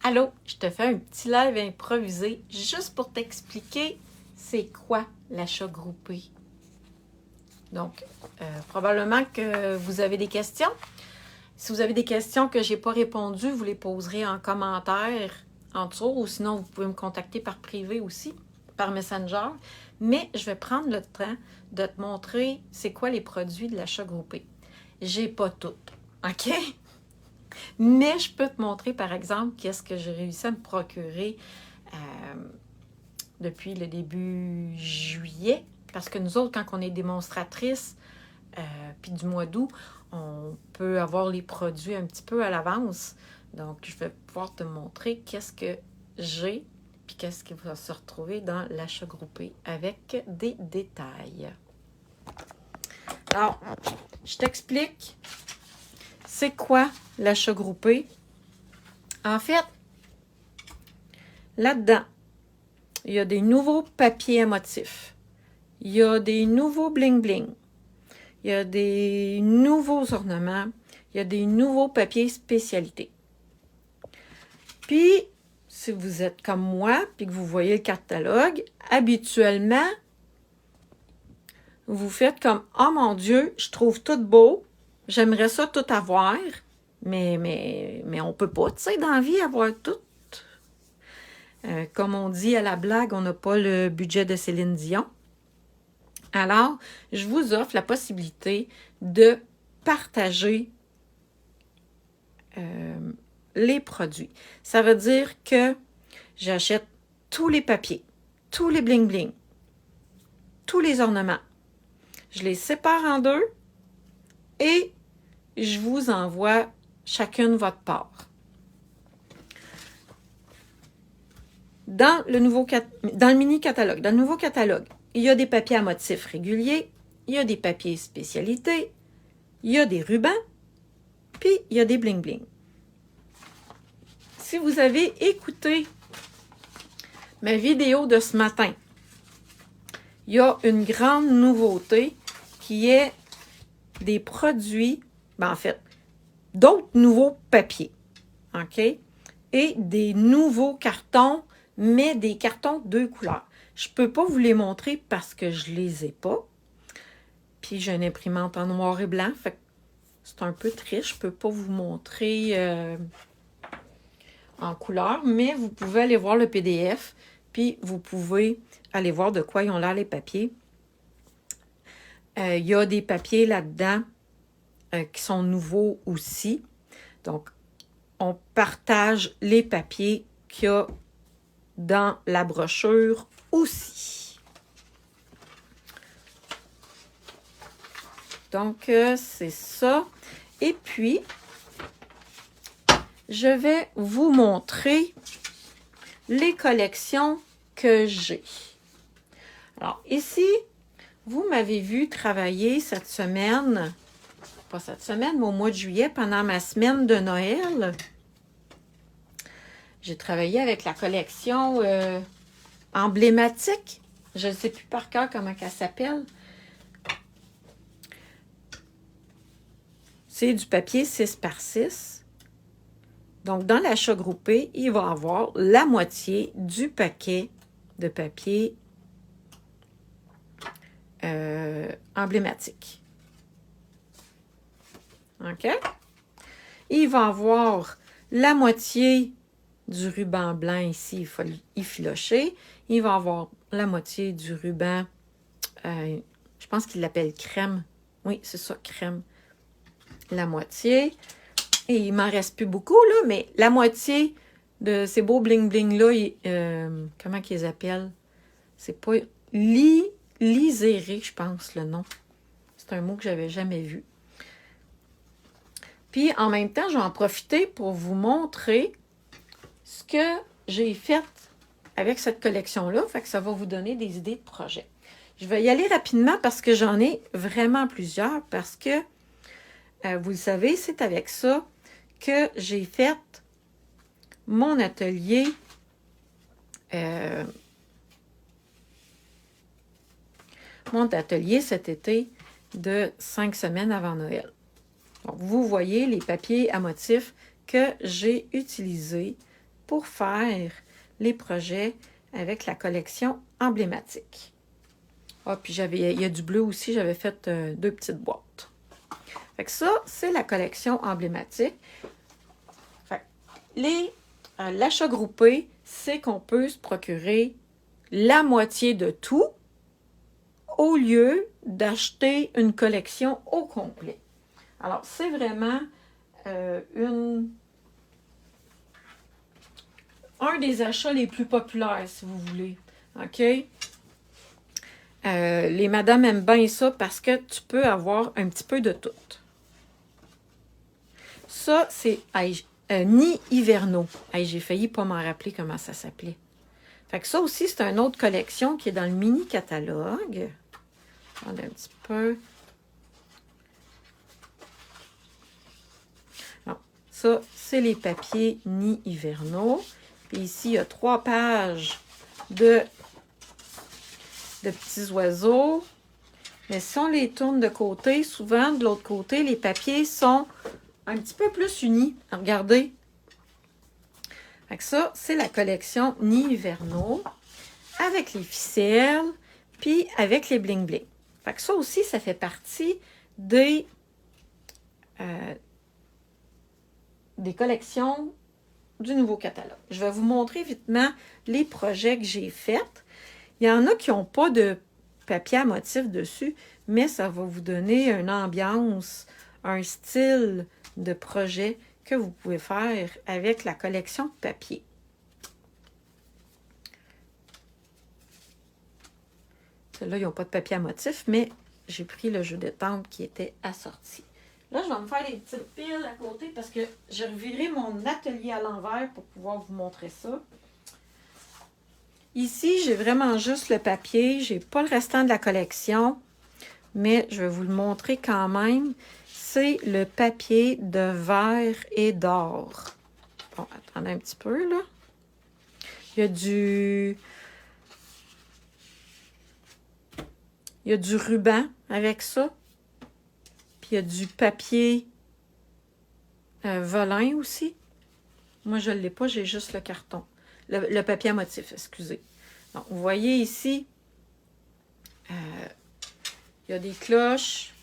Allô, je te fais un petit live improvisé juste pour t'expliquer c'est quoi l'achat groupé. Donc, probablement que vous avez des questions. Si vous avez des questions que je n'ai pas répondues, vous les poserez en commentaire en dessous ou sinon vous pouvez me contacter par privé aussi, par Messenger. Mais je vais prendre le temps de te montrer c'est quoi les produits de l'achat groupé. J'ai pas tout, OK? Mais je peux te montrer, par exemple, qu'est-ce que j'ai réussi à me procurer depuis le début juillet. Parce que nous autres, quand on est démonstratrice, puis du mois d'août, on peut avoir les produits un petit peu à l'avance. Donc, je vais pouvoir te montrer qu'est-ce que j'ai, puis qu'est-ce qui va se retrouver dans l'achat groupé avec des détails. Alors, je t'explique. C'est quoi l'achat groupé? En fait, là-dedans, il y a des nouveaux papiers à motifs. Il y a des nouveaux bling-bling. Il y a des nouveaux ornements. Il y a des nouveaux papiers spécialités. Puis, si vous êtes comme moi, puis que vous voyez le catalogue, habituellement, vous faites comme « Oh mon Dieu, je trouve tout beau, j'aimerais ça tout avoir, mais on peut pas, tu sais, dans la vie, avoir tout. » Comme on dit à la blague, on n'a pas le budget de Céline Dion. Alors, je vous offre la possibilité de partager les produits. Ça veut dire que j'achète tous les papiers, tous les bling-bling, tous les ornements. Je les sépare en deux et je vous envoie chacune votre part. Dans le mini-catalogue, dans le nouveau catalogue, il y a des papiers à motifs réguliers, il y a des papiers spécialités, il y a des rubans, puis il y a des bling-bling. Si vous avez écouté ma vidéo de ce matin, il y a une grande nouveauté qui est des produits, en fait, d'autres nouveaux papiers, OK? Et des nouveaux cartons, mais des cartons de deux couleurs. Je ne peux pas vous les montrer parce que je ne les ai pas. Puis j'ai une imprimante en noir et blanc, fait que c'est un peu triste. Je ne peux pas vous montrer en couleur, mais vous pouvez aller voir le PDF, puis vous pouvez aller voir de quoi ils ont l'air les papiers. Il y a des papiers là-dedans qui sont nouveaux aussi. Donc, on partage les papiers qu'il y a dans la brochure aussi. Donc, c'est ça. Et puis, je vais vous montrer les collections que j'ai. Alors, ici, vous m'avez vu travailler cette semaine, pas cette semaine, mais au mois de juillet, pendant ma semaine de Noël. J'ai travaillé avec la collection emblématique. Je ne sais plus par cœur comment elle s'appelle. C'est du papier 6x6. Donc, dans l'achat groupé, il va y avoir la moitié du paquet de papier emblématique. OK? Il va y avoir la moitié du ruban blanc ici, il faut effilocher. Il va avoir la moitié du ruban, je pense qu'il l'appelle crème. Oui, c'est ça, crème. La moitié. Et il m'en reste plus beaucoup, là, mais la moitié de ces beaux bling-bling-là, comment qu'ils les appellent? C'est pas liséré, je pense, le nom. C'est un mot que j'avais jamais vu. Puis, en même temps, je vais en profiter pour vous montrer ce que j'ai fait avec cette collection-là. Fait que ça va vous donner des idées de projet. Je vais y aller rapidement parce que j'en ai vraiment plusieurs. Parce que, vous le savez, c'est avec ça que j'ai fait mon atelier cet été de 5 semaines avant Noël. Donc, vous voyez les papiers à motifs que j'ai utilisés pour faire les projets avec la collection emblématique. Ah, puis il y a du bleu aussi, j'avais fait 2 petites boîtes. Fait que ça, c'est la collection emblématique. Fait que l'achat groupé, c'est qu'on peut se procurer la moitié de tout au lieu d'acheter une collection au complet. Alors, c'est vraiment un des achats les plus populaires, si vous voulez. OK? Les madames aiment bien ça parce que tu peux avoir un petit peu de tout. Ça, c'est Nid hivernaux. J'ai failli pas m'en rappeler comment ça s'appelait. Fait que ça aussi, c'est une autre collection qui est dans le mini-catalogue. Attendez un petit peu. Non, ça, c'est les papiers Nid hivernaux. Puis ici, il y a 3 pages de petits oiseaux. Mais si on les tourne de côté, souvent, de l'autre côté, les papiers sont un petit peu plus unis. Regardez. Fait que ça, c'est la collection Nid hivernaux avec les ficelles, puis avec les bling-bling. Fait que ça aussi, ça fait partie des collections du nouveau catalogue. Je vais vous montrer vitement les projets que j'ai faits. Il y en a qui n'ont pas de papier à motif dessus, mais ça va vous donner une ambiance, un style de projet que vous pouvez faire avec la collection de papier. Ceux-là, ils n'ont pas de papier à motif, mais j'ai pris le jeu d'étampe qui était assorti. Là, je vais me faire des petites piles à côté parce que j'ai reviré mon atelier à l'envers pour pouvoir vous montrer ça. Ici, j'ai vraiment juste le papier. Je n'ai pas le restant de la collection, mais je vais vous le montrer quand même. C'est le papier de verre et d'or. Bon, attendez un petit peu, là. Il y a du ruban avec ça. Puis il y a du papier velin aussi. Moi, je ne l'ai pas, j'ai juste le carton. Le papier à motif, excusez. Donc, vous voyez ici, il y a des cloches,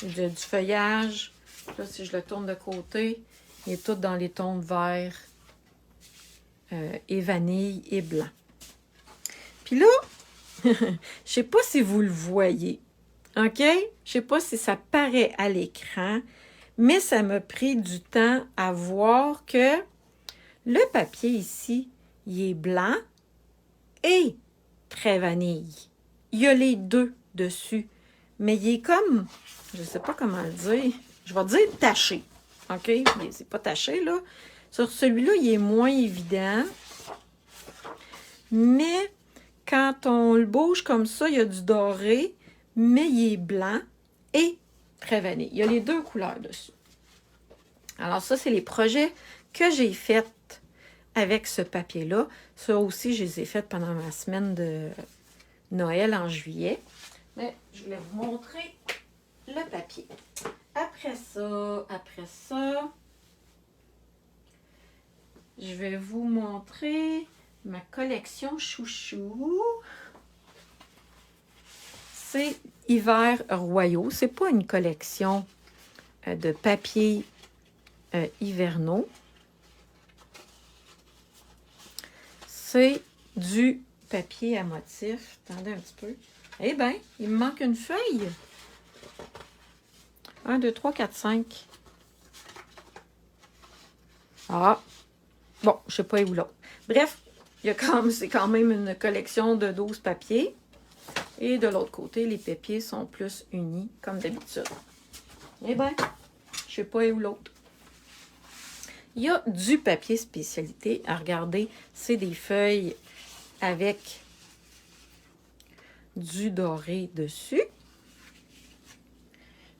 il y a du feuillage. Là, si je le tourne de côté, il est tout dans les tons de vert et vanille et blanc. Puis là, je ne sais pas si vous le voyez, OK? Je ne sais pas si ça paraît à l'écran, mais ça m'a pris du temps à voir que le papier ici, il est blanc et très vanille. Il y a les deux dessus, mais il est comme, je ne sais pas comment le dire, je vais dire taché, OK? Mais c'est pas taché, là. Sur celui-là, il est moins évident, mais quand on le bouge comme ça, il y a du doré, mais il est blanc et très vanille. Il y a les deux couleurs dessus. Alors ça, c'est les projets que j'ai faits avec ce papier-là. Ça aussi, je les ai faits pendant ma semaine de Noël en juillet. Mais je voulais vous montrer le papier. Après ça, je vais vous montrer ma collection chouchou. C'est Hiver Royaux. C'est pas une collection de papier hivernaux. C'est du papier à motif. Attendez un petit peu. Eh bien, il me manque une feuille. 1, 2, 3, 4, 5. Ah! Bon, je ne sais pas où l'autre. Bref, c'est quand même une collection de 12 papiers. Et de l'autre côté, les papiers sont plus unis, comme d'habitude. Eh bien, je ne sais pas où l'autre. Il y a du papier spécialité. À regarder, c'est des feuilles avec du doré dessus.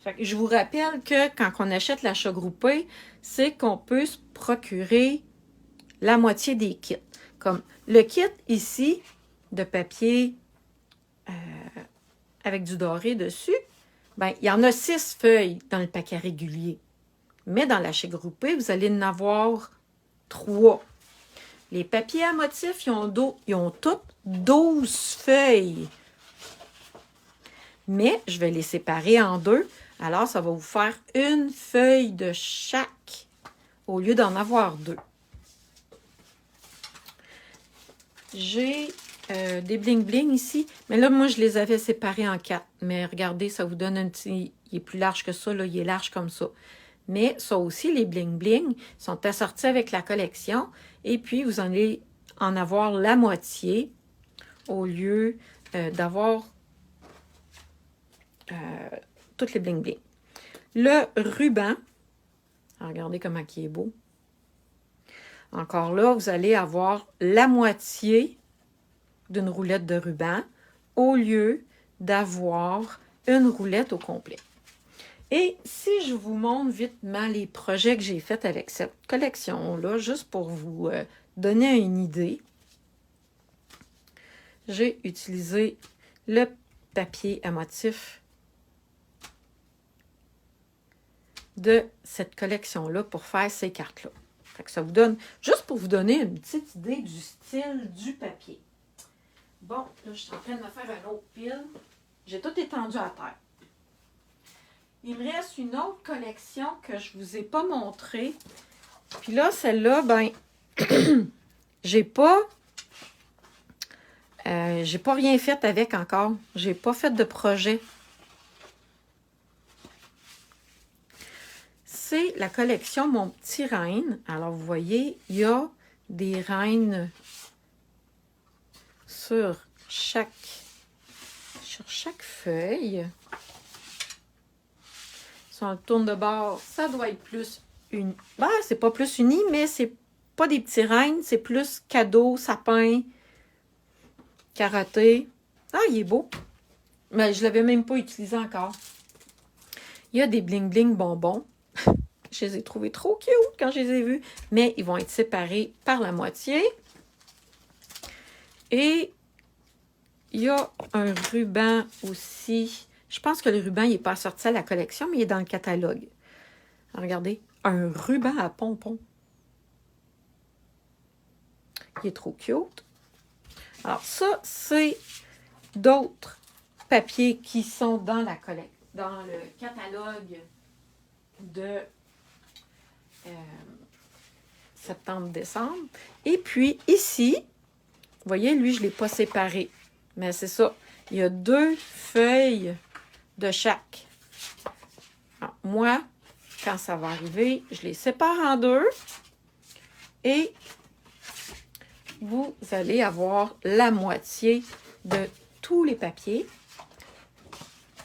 Fait que je vous rappelle que quand on achète l'achat groupé, c'est qu'on peut se procurer la moitié des kits. Comme le kit ici de papier avec du doré dessus, ben, il y en a 6 feuilles dans le paquet régulier. Mais dans l'achat groupé, vous allez en avoir 3. Les papiers à motifs, ils ont toutes 12 feuilles. Mais je vais les séparer en 2. Alors, ça va vous faire une feuille de chaque au lieu d'en avoir 2. J'ai des bling-bling ici. Mais là, moi, je les avais séparés en 4. Mais regardez, ça vous donne un petit... Il est plus large que ça, là. Il est large comme ça. Mais ça aussi, les bling-bling sont assortis avec la collection. Et puis, vous allez en avoir la moitié au lieu d'avoir toutes les bling-bling. Le ruban, regardez comment il est beau. Encore là, vous allez avoir la moitié d'une roulette de ruban au lieu d'avoir une roulette au complet. Et si je vous montre vitement les projets que j'ai faits avec cette collection-là, juste pour vous donner une idée, j'ai utilisé le papier à motifs de cette collection-là pour faire ces cartes-là. Fait que ça vous donne, juste pour vous donner une petite idée du style du papier. Bon, là, je suis en train de me faire un autre pile. J'ai tout étendu à terre. Il me reste une autre collection que je ne vous ai pas montrée. Puis là, celle-là, ben, j'ai pas rien fait avec encore. J'ai pas fait de projet. C'est la collection Mon Petit Reine. Alors, vous voyez, il y a des reines sur chaque feuille. Si on le tourne de bord, ça doit être plus uni. Ben, c'est pas plus uni, mais c'est pas des petits reines, c'est plus cadeau, sapin, carotté. Ah, il est beau. Mais je l'avais même pas utilisé encore. Il y a des bling-bling bonbons. Je les ai trouvés trop cute quand je les ai vus. Mais ils vont être séparés par la moitié. Et il y a un ruban aussi. Je pense que le ruban, il n'est pas sorti à la collection, mais il est dans le catalogue. Alors, regardez, un ruban à pompons. Il est trop cute. Alors, ça, c'est d'autres papiers qui sont dans la collection, dans le catalogue de septembre-décembre. Et puis, ici, vous voyez, lui, je ne l'ai pas séparé. Mais c'est ça. Il y a 2 feuilles de chaque. Alors, moi, quand ça va arriver, je les sépare en 2. Et vous allez avoir la moitié de tous les papiers.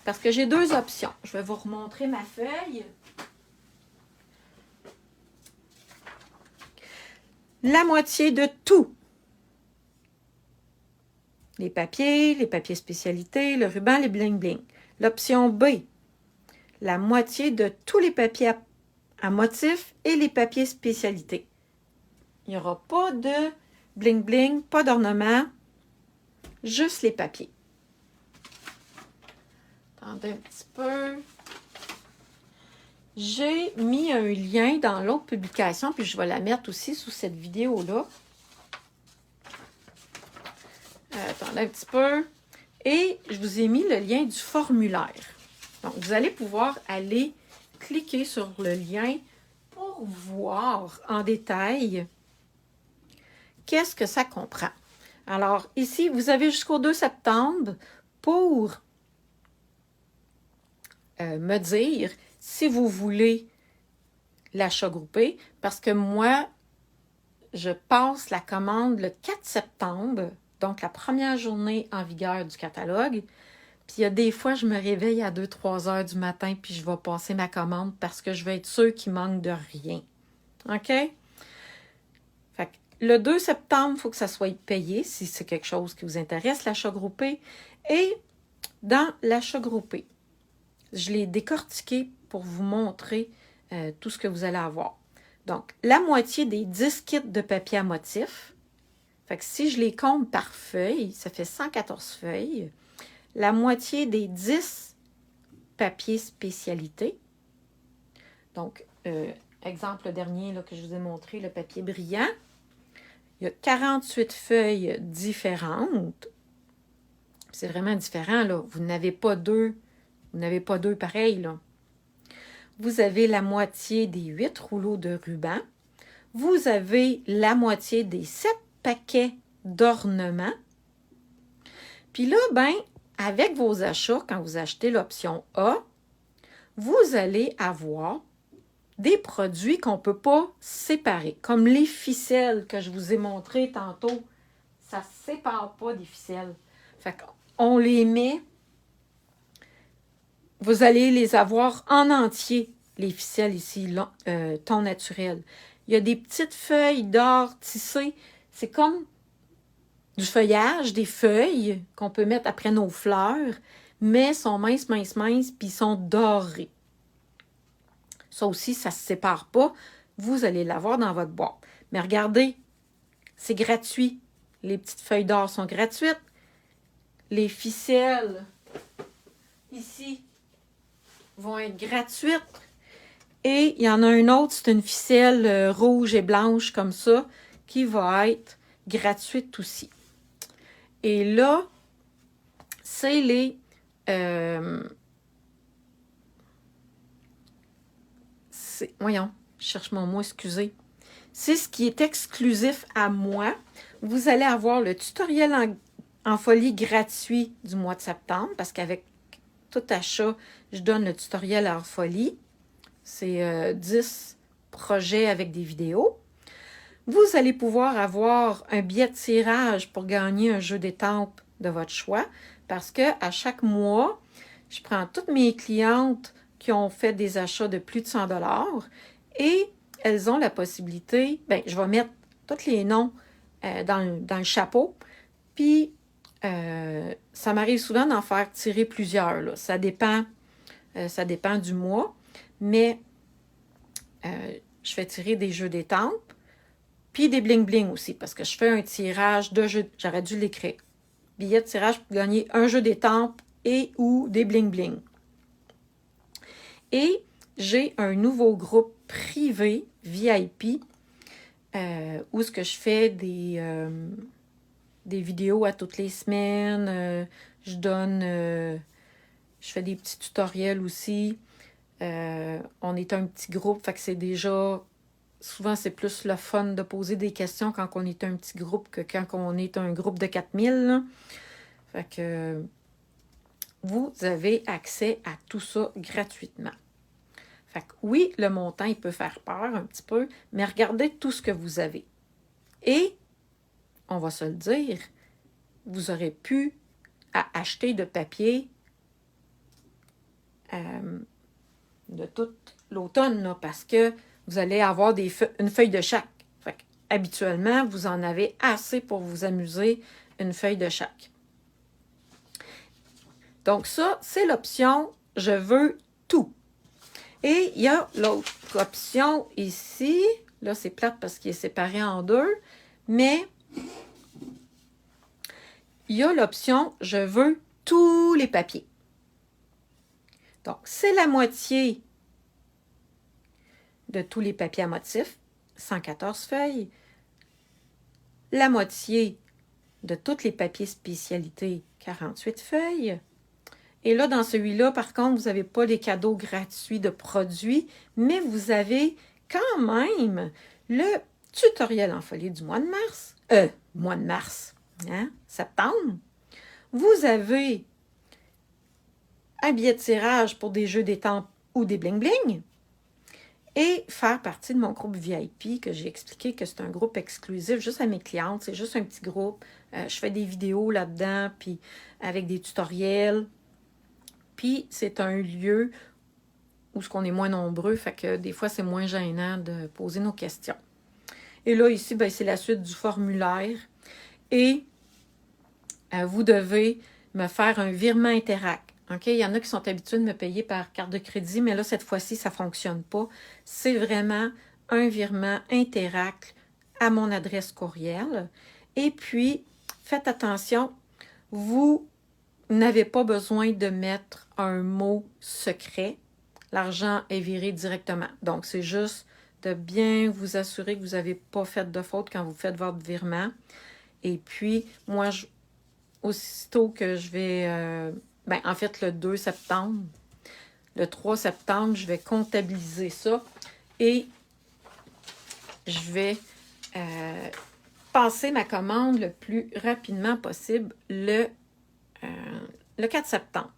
Parce que j'ai 2 options. Je vais vous remontrer ma feuille. La moitié de tout. Les papiers spécialités, le ruban, les bling-bling. L'option B, la moitié de tous les papiers à motifs et les papiers spécialités. Il n'y aura pas de bling-bling, pas d'ornement, juste les papiers. Attendez un petit peu. J'ai mis un lien dans l'autre publication, puis je vais la mettre aussi sous cette vidéo-là. Attendez un petit peu. Et je vous ai mis le lien du formulaire. Donc, vous allez pouvoir aller cliquer sur le lien pour voir en détail qu'est-ce que ça comprend. Alors, ici, vous avez jusqu'au 2 septembre pour me dire si vous voulez l'achat groupé, parce que moi, je passe la commande le 4 septembre, donc la première journée en vigueur du catalogue. Puis il y a des fois, je me réveille à 2-3 heures du matin, puis je vais passer ma commande parce que je vais être sûre qu'il manque de rien. OK? Fait que le 2 septembre, il faut que ça soit payé si c'est quelque chose qui vous intéresse, l'achat groupé. Et dans l'achat groupé, je l'ai décortiqué pour vous montrer tout ce que vous allez avoir. Donc, la moitié des 10 kits de papier à motifs. Fait que si je les compte par feuille, ça fait 114 feuilles. La moitié des 10 papiers spécialités. Donc, exemple le dernier là, que je vous ai montré, le papier brillant. Il y a 48 feuilles différentes. C'est vraiment différent, là. Vous n'avez pas deux pareils, là. Vous avez la moitié des 8 rouleaux de ruban. Vous avez la moitié des 7 paquets d'ornements. Puis là, ben, avec vos achats, quand vous achetez l'option A, vous allez avoir des produits qu'on ne peut pas séparer, comme les ficelles que je vous ai montrées tantôt. Ça ne se sépare pas des ficelles. Fait qu'on les met, vous allez les avoir en entier, les ficelles ici, ton naturel. Il y a des petites feuilles d'or tissées. C'est comme du feuillage, des feuilles qu'on peut mettre après nos fleurs, mais sont minces, puis sont dorées. Ça aussi, ça ne se sépare pas. Vous allez l'avoir dans votre boîte. Mais regardez, c'est gratuit. Les petites feuilles d'or sont gratuites. Les ficelles, ici, vont être gratuites. Et il y en a un autre, c'est une ficelle rouge et blanche comme ça, qui va être gratuite aussi. Et là, c'est les... voyons, je cherche mon mot, excusez. C'est ce qui est exclusif à moi. Vous allez avoir le tutoriel en folie gratuit du mois de septembre, parce qu'avec tout achat, je donne le tutoriel en folie. C'est 10 projets avec des vidéos. Vous allez pouvoir avoir un billet de tirage pour gagner un jeu d'étampes de votre choix, parce qu'à chaque mois, je prends toutes mes clientes qui ont fait des achats de plus de 100 $ et elles ont la possibilité, bien, je vais mettre tous les noms dans le chapeau, puis ça m'arrive souvent d'en faire tirer plusieurs, là. Ça dépend du mois, mais je fais tirer des jeux d'étampes, puis des bling-bling aussi, parce que je fais un tirage de jeux, j'aurais dû l'écrire. Billet de tirage pour gagner un jeu d'étampes et ou des bling-bling. Et j'ai un nouveau groupe privé, VIP, où ce que je fais des vidéos à toutes les semaines. Je fais des petits tutoriels aussi. On est un petit groupe, fait que c'est déjà... Souvent, c'est plus le fun de poser des questions quand on est un petit groupe que quand on est un groupe de 4000. Là. Fait que vous avez accès à tout ça gratuitement. Fait que oui, le montant, il peut faire peur un petit peu, mais regardez tout ce que vous avez. Et, on va se le dire, vous aurez pu acheter de papier de toute l'automne, là, parce que vous allez avoir une feuille de chaque. Fait que, habituellement, vous en avez assez pour vous amuser, une feuille de chaque. Donc ça, c'est l'option « Je veux tout ». Et il y a l'autre option ici. Là, c'est plate parce qu'il est séparé en deux. Mais il y a l'option « Je veux tous les papiers ». Donc, c'est la moitié de tous les papiers à motifs, 114 feuilles. La moitié de tous les papiers spécialités, 48 feuilles. Et là, dans celui-là, par contre, vous n'avez pas les cadeaux gratuits de produits, mais vous avez quand même le tutoriel en folie du mois de mars. Septembre. Vous avez un billet de tirage pour des jeux d'étampes ou des bling-bling. Et faire partie de mon groupe VIP, que j'ai expliqué que c'est un groupe exclusif juste à mes clientes. C'est juste un petit groupe. Je fais des vidéos là-dedans, puis avec des tutoriels. Puis, c'est un lieu où on est moins nombreux, fait que des fois, c'est moins gênant de poser nos questions. Et là, ici, ben, c'est la suite du formulaire. Et vous devez me faire un virement Interac. Okay? Il y en a qui sont habitués de me payer par carte de crédit, mais là, cette fois-ci, ça ne fonctionne pas. C'est vraiment un virement Interac à mon adresse courriel. Et puis, faites attention, vous n'avez pas besoin de mettre un mot secret. L'argent est viré directement. Donc, c'est juste de bien vous assurer que vous n'avez pas fait de faute quand vous faites votre virement. Et puis, moi, aussitôt que je vais... en fait, le 2 septembre, le 3 septembre, je vais comptabiliser ça et je vais passer ma commande le plus rapidement possible le 4 septembre.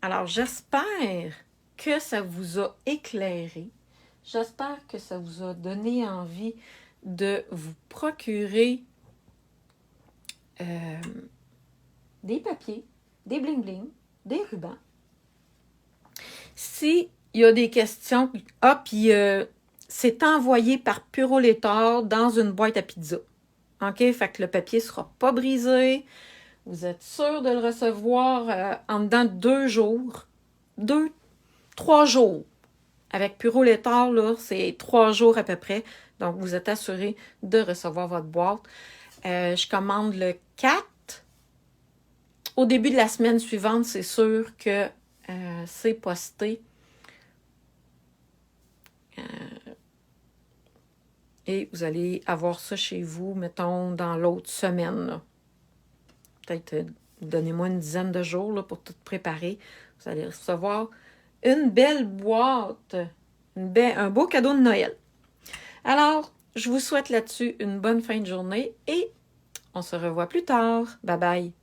Alors, j'espère que ça vous a éclairé. J'espère que ça vous a donné envie de vous procurer des papiers, des bling-bling, des rubans. S'il y a des questions, puis c'est envoyé par Puroléthore dans une boîte à pizza. OK? Fait que le papier ne sera pas brisé. Vous êtes sûr de le recevoir en dedans de 2 jours. 3 jours. Avec Puroléthore, là, c'est 3 jours à peu près. Donc, vous êtes assuré de recevoir votre boîte. Je commande le 4. Au début de la semaine suivante, c'est sûr que c'est posté. Et vous allez avoir ça chez vous, mettons, dans l'autre semaine. Peut-être, donnez-moi une dizaine de jours là, pour tout préparer. Vous allez recevoir une belle boîte, un beau cadeau de Noël. Alors, je vous souhaite là-dessus une bonne fin de journée et on se revoit plus tard. Bye bye!